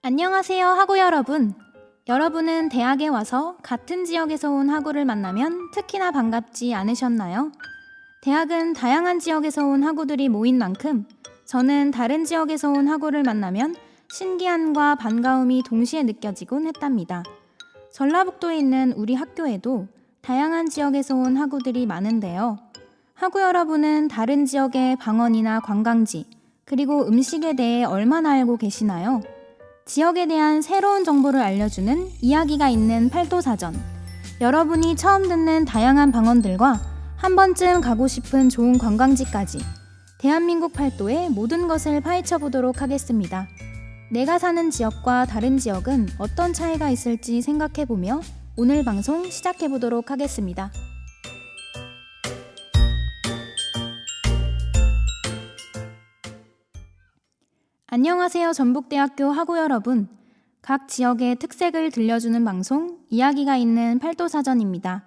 안녕하세요, 하구 여러분. 여러분은 대학에 와서 같은 지역에서 온 하구를 만나면 특히나 반갑지 않으셨나요? 대학은 다양한 지역에서 온 하구들이 모인 만큼 저는 다른 지역에서 온 하구를 만나면 신기함과 반가움이 동시에 느껴지곤 했답니다. 전라북도에 있는 우리 학교에도 다양한 지역에서 온 하구들이 많은데요. 하구 여러분은 다른 지역의 방언이나 관광지, 그리고 음식에 대해 얼마나 알고 계시나요? 지역에 대한 새로운 정보를 알려주는 이야기가 있는 팔도사전. 여러분이 처음 듣는 다양한 방언들과 한 번쯤 가고 싶은 좋은 관광지까지 대한민국 팔도의 모든 것을 파헤쳐 보도록 하겠습니다. 내가 사는 지역과 다른 지역은 어떤 차이가 있을지 생각해보며 오늘 방송 시작해 보도록 하겠습니다. 안녕하세요, 전북대학교 하구 여러분. 각 지역의 특색을 들려주는 방송, 이야기가 있는 팔도사전입니다.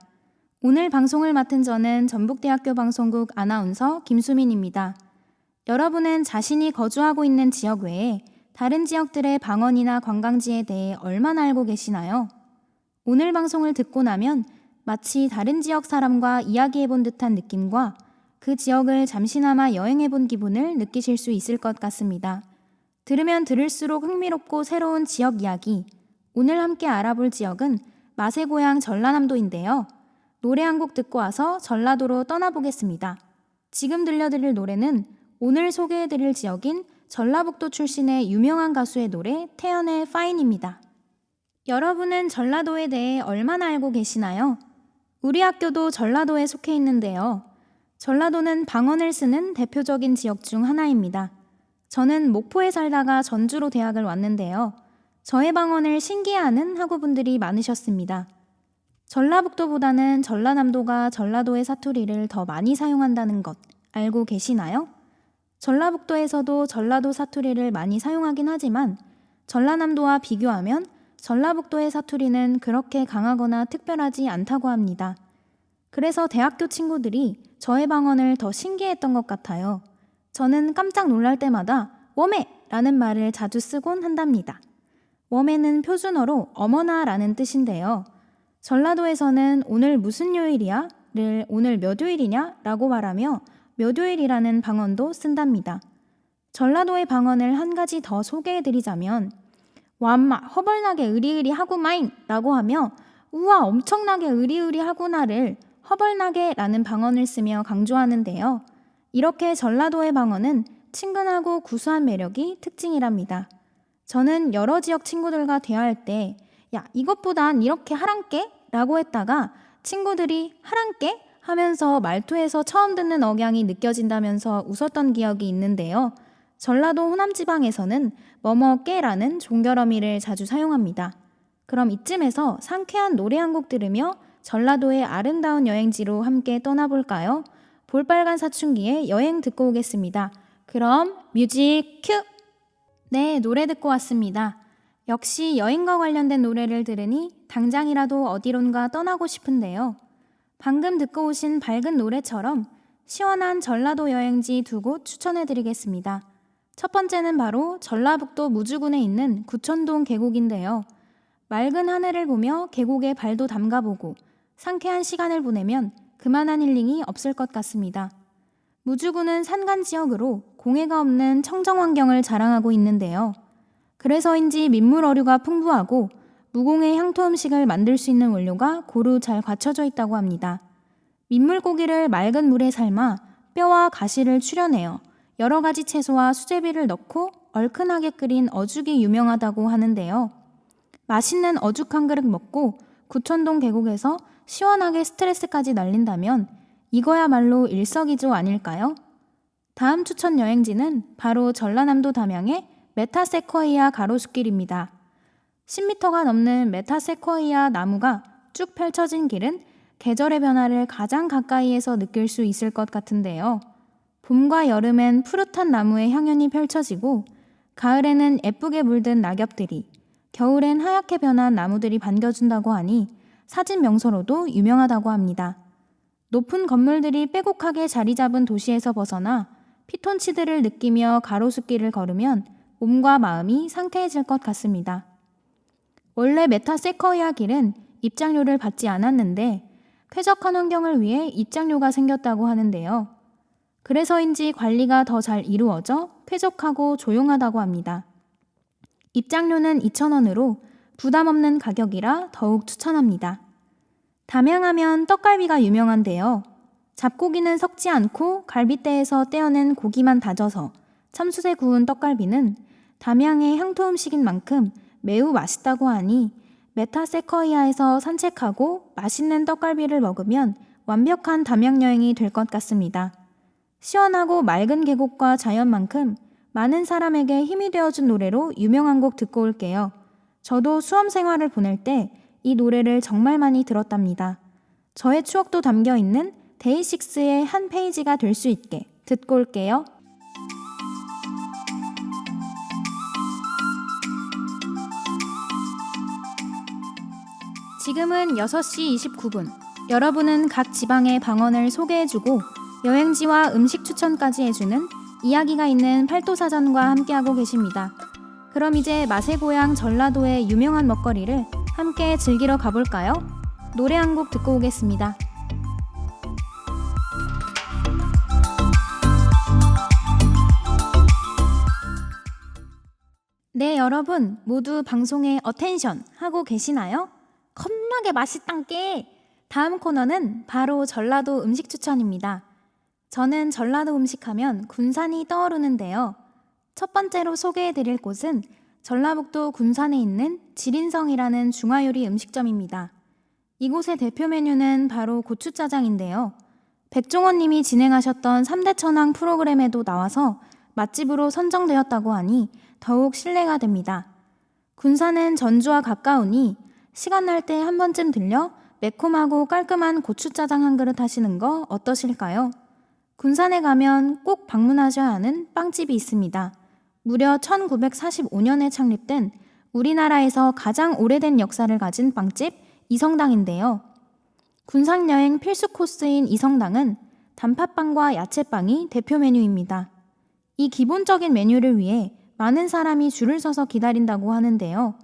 오늘 방송을 맡은 저는 전북대학교 방송국 아나운서 김수민입니다. 여러분은 자신이 거주하고 있는 지역 외에 다른 지역들의 방언이나 관광지에 대해 얼마나 알고 계시나요? 오늘 방송을 듣고 나면 마치 다른 지역 사람과 이야기해본 듯한 느낌과 그 지역을 잠시나마 여행해본 기분을 느끼실 수 있을 것 같습니다. 들으면 들을수록 흥미롭고 새로운 지역 이야기. 오늘 함께 알아볼 지역은 맛의 고향 전라남도인데요. 노래 한 곡 듣고 와서 전라도로 떠나보겠습니다. 지금 들려드릴 노래는 오늘 소개해드릴 지역인 전라북도 출신의 유명한 가수의 노래 태연의 파인입니다. 여러분은 전라도에 대해 얼마나 알고 계시나요? 우리 학교도 전라도에 속해 있는데요. 전라도는 방언을 쓰는 대표적인 지역 중 하나입니다. 저는 목포에 살다가 전주로 대학을 왔는데요. 저의 방언을 신기해하는 학우분들이 많으셨습니다. 전라북도보다는 전라남도가 전라도의 사투리를 더 많이 사용한다는 것 알고 계시나요? 전라북도에서도 전라도 사투리를 많이 사용하긴 하지만 전라남도와 비교하면 전라북도의 사투리는 그렇게 강하거나 특별하지 않다고 합니다. 그래서 대학교 친구들이 저의 방언을 더 신기해했던 것 같아요. 저는 깜짝 놀랄 때마다 웜에! 라는 말을 자주 쓰곤 한답니다. 웜에는 표준어로 어머나 라는 뜻인데요. 전라도에서는 오늘 무슨 요일이야? 를 오늘 몇 요일이냐? 라고 말하며 몇 요일이라는 방언도 쓴답니다. 전라도의 방언을 한 가지 더 소개해드리자면 와엄마 허벌나게 으리으리 하구마잉 라고 하며 우와 엄청나게 으리으리 하구나를 허벌나게 라는 방언을 쓰며 강조하는데요. 이렇게 전라도의 방언은 친근하고 구수한 매력이 특징이랍니다. 저는 여러 지역 친구들과 대화할 때 야, 이것보단 이렇게 하란께? 라고 했다가 친구들이 하란께? 하면서 말투에서 처음 듣는 억양이 느껴진다면서 웃었던 기억이 있는데요. 전라도 호남지방에서는 뭐뭐께라는 종결어미를 자주 사용합니다. 그럼 이쯤에서 상쾌한 노래 한 곡 들으며 전라도의 아름다운 여행지로 함께 떠나볼까요? 볼빨간 사춘기의 여행 듣고 오겠습니다. 그럼 뮤직 큐! 네, 노래 듣고 왔습니다. 역시 여행과 관련된 노래를 들으니 당장이라도 어디론가 떠나고 싶은데요. 방금 듣고 오신 밝은 노래처럼 시원한 전라도 여행지 두 곳 추천해드리겠습니다. 첫 번째는 바로 전라북도 무주군에 있는 구천동 계곡인데요. 맑은 하늘을 보며 계곡에 발도 담가보고 상쾌한 시간을 보내면 그만한 힐링이 없을 것 같습니다. 무주군은 산간 지역으로 공해가 없는 청정 환경을 자랑하고 있는데요. 그래서인지 민물 어류가 풍부하고 무공해 향토 음식을 만들 수 있는 원료가 고루 잘 갖춰져 있다고 합니다. 민물고기를 맑은 물에 삶아 뼈와 가시를 추려내어 여러 가지 채소와 수제비를 넣고 얼큰하게 끓인 어죽이 유명하다고 하는데요. 맛있는 어죽 한 그릇 먹고 구천동 계곡에서 시원하게 스트레스까지 날린다면 이거야말로 일석이조 아닐까요? 다음 추천 여행지는 바로 전라남도 담양의 메타세쿼이아 가로수길입니다. 10m가 넘는 메타세쿼이아 나무가 쭉 펼쳐진 길은 계절의 변화를 가장 가까이에서 느낄 수 있을 것 같은데요. 봄과 여름엔 푸릇한 나무의 향연이 펼쳐지고 가을에는 예쁘게 물든 낙엽들이, 겨울엔 하얗게 변한 나무들이 반겨준다고 하니 사진 명소로도 유명하다고 합니다. 높은 건물들이 빼곡하게 자리 잡은 도시에서 벗어나 피톤치드를 느끼며 가로수길을 걸으면 몸과 마음이 상쾌해질 것 같습니다. 원래 메타세커이아 길은 입장료를 받지 않았는데 쾌적한 환경을 위해 입장료가 생겼다고 하는데요. 그래서인지 관리가 더 잘 이루어져 쾌적하고 조용하다고 합니다. 입장료는 2,000원으로 부담 없는 가격이라 더욱 추천합니다. 담양하면 떡갈비가 유명한데요. 잡고기는 섞지 않고 갈비대에서 떼어낸 고기만 다져서 참숯에 구운 떡갈비는 담양의 향토 음식인 만큼 매우 맛있다고 하니 메타세커이아에서 산책하고 맛있는 떡갈비를 먹으면 완벽한 담양 여행이 될 것 같습니다. 시원하고 맑은 계곡과 자연만큼 많은 사람에게 힘이 되어준 노래로 유명한 곡 듣고 올게요. 저도 수험 생활을 보낼 때 이 노래를 정말 많이 들었답니다. 저의 추억도 담겨 있는 데이식스의 한 페이지가 될 수 있게 듣고 올게요. 지금은 6시 29분. 여러분은 각 지방의 방언을 소개해주고 여행지와 음식 추천까지 해주는 이야기가 있는 팔도사전과 함께하고 계십니다. 그럼 이제 맛의 고향 전라도의 유명한 먹거리를 함께 즐기러 가볼까요? 노래 한 곡 듣고 오겠습니다. 네, 여러분 모두 방송에 어텐션 하고 계시나요? 겁나게 맛있단께! 다음 코너는 바로 전라도 음식 추천입니다. 저는 전라도 음식하면 군산이 떠오르는데요. 첫 번째로 소개해드릴 곳은 전라북도 군산에 있는 지린성이라는 중화요리 음식점입니다. 이곳의 대표 메뉴는 바로 고추짜장인데요. 백종원 님이 진행하셨던 3대 천왕 프로그램에도 나와서 맛집으로 선정되었다고 하니 더욱 신뢰가 됩니다. 군산은 전주와 가까우니 시간 날 때 한 번쯤 들려 매콤하고 깔끔한 고추짜장 한 그릇 하시는 거 어떠실까요? 군산에 가면 꼭 방문하셔야 하는 빵집이 있습니다. 무려 1945년에 창립된 우리나라에서 가장 오래된 역사를 가진 빵집 이성당인데요. 군산 여행 필수 코스인 이성당은 단팥빵과 야채빵이 대표 메뉴입니다. 이 기본적인 메뉴를 위해 많은 사람이 줄을 서서 기다린다고 하는데요.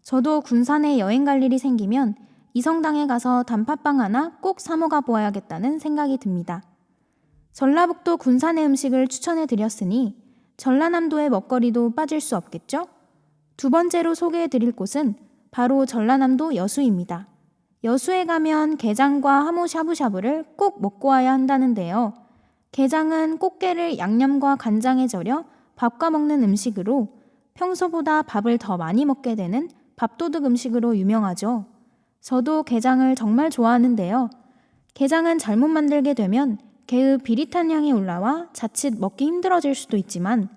저도 군산에 여행 갈 일이 생기면 이성당에 가서 단팥빵 하나 꼭 사 먹어 보아야겠다는 생각이 듭니다. 전라북도 군산의 음식을 추천해 드렸으니 전라남도의 먹거리도 빠질 수 없겠죠? 두 번째로 소개해 드릴 곳은 바로 전라남도 여수입니다. 여수에 가면 게장과 하모 샤브샤브를 꼭 먹고 와야 한다는데요. 게장은 꽃게를 양념과 간장에 절여 밥과 먹는 음식으로 평소보다 밥을 더 많이 먹게 되는 밥도둑 음식으로 유명하죠. 저도 게장을 정말 좋아하는데요. 게장은 잘못 만들게 되면 게의 비릿한 향이 올라와 자칫 먹기 힘들어질 수도 있지만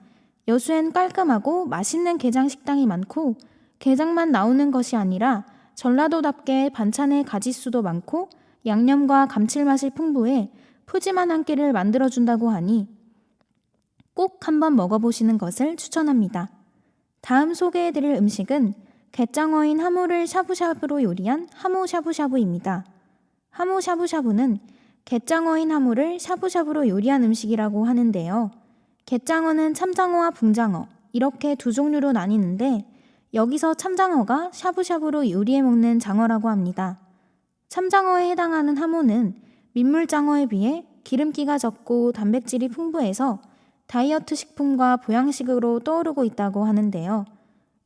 여수엔 깔끔하고 맛있는 게장 식당이 많고 게장만 나오는 것이 아니라 전라도답게 반찬의 가짓수도 많고 양념과 감칠맛이 풍부해 푸짐한 한 끼를 만들어준다고 하니 꼭 한번 먹어보시는 것을 추천합니다. 다음 소개해드릴 음식은 갯장어인 하모를 샤브샤브로 요리한 하모 샤브샤브입니다. 하모 샤브샤브는 갯장어인 하모를 샤브샤브로 요리한 음식이라고 하는데요. 갯장어는 참장어와 붕장어 이렇게 두 종류로 나뉘는데 여기서 참장어가 샤브샤브로 요리해 먹는 장어라고 합니다. 참장어에 해당하는 하모는 민물장어에 비해 기름기가 적고 단백질이 풍부해서 다이어트 식품과 보양식으로 떠오르고 있다고 하는데요.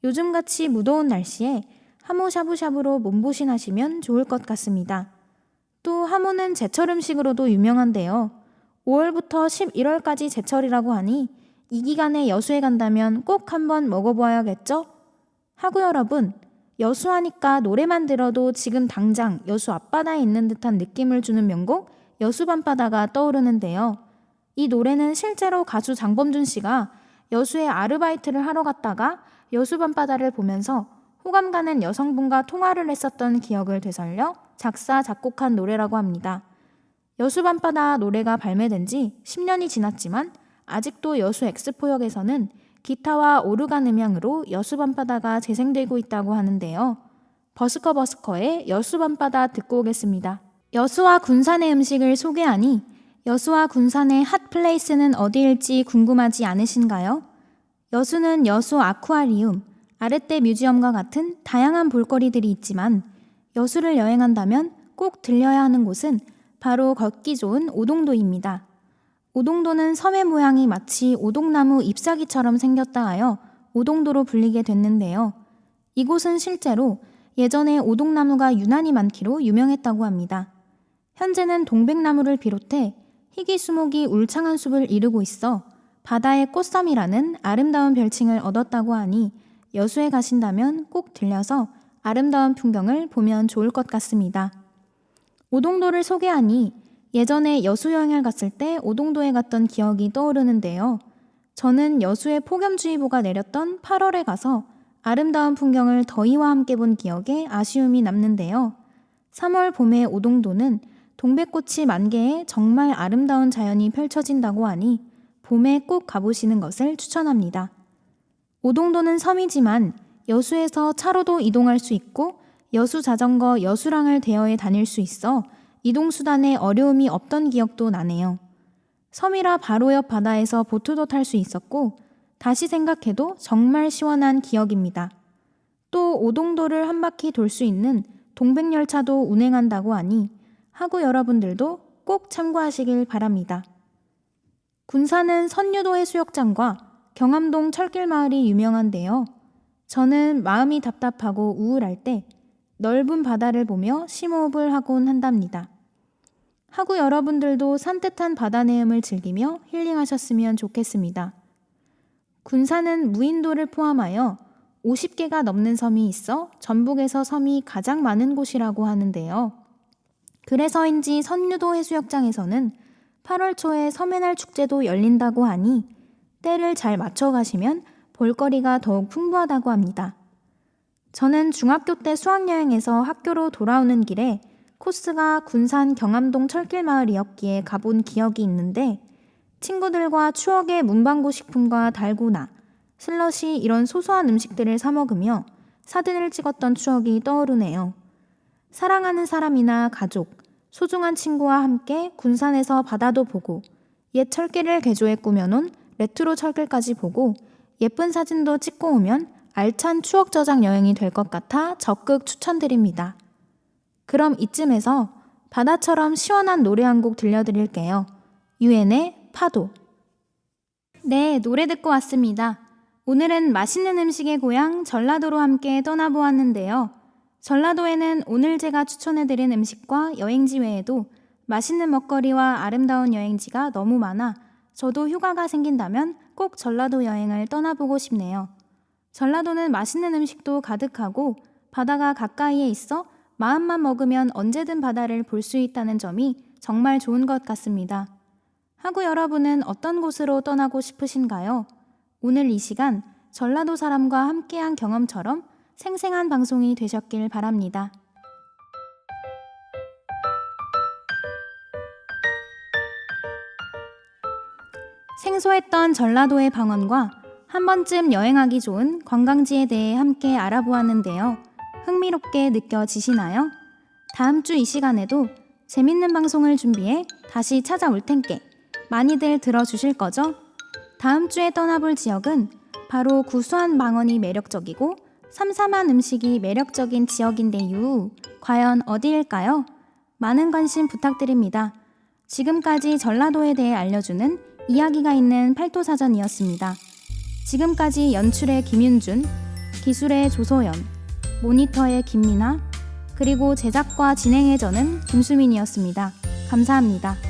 요즘같이 무더운 날씨에 하모 샤브샤브로 몸보신하시면 좋을 것 같습니다. 또 하모는 제철 음식으로도 유명한데요. 5월부터 11월까지 제철이라고 하니 이 기간에 여수에 간다면 꼭 한번 먹어보아야겠죠? 하고 여러분, 여수하니까 노래만 들어도 지금 당장 여수 앞바다에 있는 듯한 느낌을 주는 명곡 여수 밤바다가 떠오르는데요. 이 노래는 실제로 가수 장범준 씨가 여수에 아르바이트를 하러 갔다가 여수 밤바다를 보면서 호감 가는 여성분과 통화를 했었던 기억을 되살려 작사, 작곡한 노래라고 합니다. 여수 밤바다 노래가 발매된 지 10년이 지났지만 아직도 여수 엑스포역에서는 기타와 오르간 음향으로 여수 밤바다가 재생되고 있다고 하는데요. 버스커버스커의 여수 밤바다 듣고 오겠습니다. 여수와 군산의 음식을 소개하니 여수와 군산의 핫플레이스는 어디일지 궁금하지 않으신가요? 여수는 여수 아쿠아리움, 아르떼 뮤지엄과 같은 다양한 볼거리들이 있지만 여수를 여행한다면 꼭 들려야 하는 곳은 바로 걷기 좋은 오동도입니다. 오동도는 섬의 모양이 마치 오동나무 잎사귀처럼 생겼다 하여 오동도로 불리게 됐는데요. 이곳은 실제로 예전에 오동나무가 유난히 많기로 유명했다고 합니다. 현재는 동백나무를 비롯해 희귀수목이 울창한 숲을 이루고 있어 바다의 꽃섬이라는 아름다운 별칭을 얻었다고 하니 여수에 가신다면 꼭 들려서 아름다운 풍경을 보면 좋을 것 같습니다. 오동도를 소개하니 예전에 여수 여행을 갔을 때 오동도에 갔던 기억이 떠오르는데요. 저는 여수에 폭염주의보가 내렸던 8월에 가서 아름다운 풍경을 더위와 함께 본 기억에 아쉬움이 남는데요. 3월 봄의 오동도는 동백꽃이 만개해 정말 아름다운 자연이 펼쳐진다고 하니 봄에 꼭 가보시는 것을 추천합니다. 오동도는 섬이지만 여수에서 차로도 이동할 수 있고 여수 자전거 여수랑을 대여해 다닐 수 있어 이동수단에 어려움이 없던 기억도 나네요. 섬이라 바로 옆 바다에서 보트도 탈 수 있었고 다시 생각해도 정말 시원한 기억입니다. 또 오동도를 한 바퀴 돌 수 있는 동백열차도 운행한다고 하니 하구 여러분들도 꼭 참고하시길 바랍니다. 군산은 선유도 해수욕장과 경암동 철길마을이 유명한데요. 저는 마음이 답답하고 우울할 때 넓은 바다를 보며 심호흡을 하곤 한답니다. 하구 여러분들도 산뜻한 바다 내음을 즐기며 힐링하셨으면 좋겠습니다. 군산은 무인도를 포함하여 50개가 넘는 섬이 있어 전북에서 섬이 가장 많은 곳이라고 하는데요. 그래서인지 선유도 해수욕장에서는 8월 초에 섬의 날 축제도 열린다고 하니 때를 잘 맞춰 가시면 볼거리가 더욱 풍부하다고 합니다. 저는 중학교 때 수학여행에서 학교로 돌아오는 길에 코스가 군산 경암동 철길마을이었기에 가본 기억이 있는데 친구들과 추억의 문방구 식품과 달고나, 슬러시 이런 소소한 음식들을 사 먹으며 사진을 찍었던 추억이 떠오르네요. 사랑하는 사람이나 가족, 소중한 친구와 함께 군산에서 바다도 보고 옛 철길을 개조해 꾸며놓은 레트로 철길까지 보고 예쁜 사진도 찍고 오면 알찬 추억 저장 여행이 될 것 같아 적극 추천드립니다. 그럼 이쯤에서 바다처럼 시원한 노래 한 곡 들려드릴게요. 유엔의 파도. 네, 노래 듣고 왔습니다. 오늘은 맛있는 음식의 고향 전라도로 함께 떠나보았는데요. 전라도에는 오늘 제가 추천해드린 음식과 여행지 외에도 맛있는 먹거리와 아름다운 여행지가 너무 많아 저도 휴가가 생긴다면 꼭 전라도 여행을 떠나보고 싶네요. 전라도는 맛있는 음식도 가득하고 바다가 가까이에 있어 마음만 먹으면 언제든 바다를 볼 수 있다는 점이 정말 좋은 것 같습니다. 하구 여러분은 어떤 곳으로 떠나고 싶으신가요? 오늘 이 시간 전라도 사람과 함께한 경험처럼 생생한 방송이 되셨길 바랍니다. 생소했던 전라도의 방언과 한 번쯤 여행하기 좋은 관광지에 대해 함께 알아보았는데요. 흥미롭게 느껴지시나요? 다음 주 이 시간에도 재밌는 방송을 준비해 다시 찾아올 텐께 많이들 들어주실 거죠? 다음 주에 떠나볼 지역은 바로 구수한 방언이 매력적이고 삼삼한 음식이 매력적인 지역인데요. 과연 어디일까요? 많은 관심 부탁드립니다. 지금까지 전라도에 대해 알려주는 이야기가 있는 팔도사전이었습니다. 지금까지 연출의 김윤준, 기술의 조소연, 모니터의 김민아, 그리고 제작과 진행의 저는 김수민이었습니다. 감사합니다.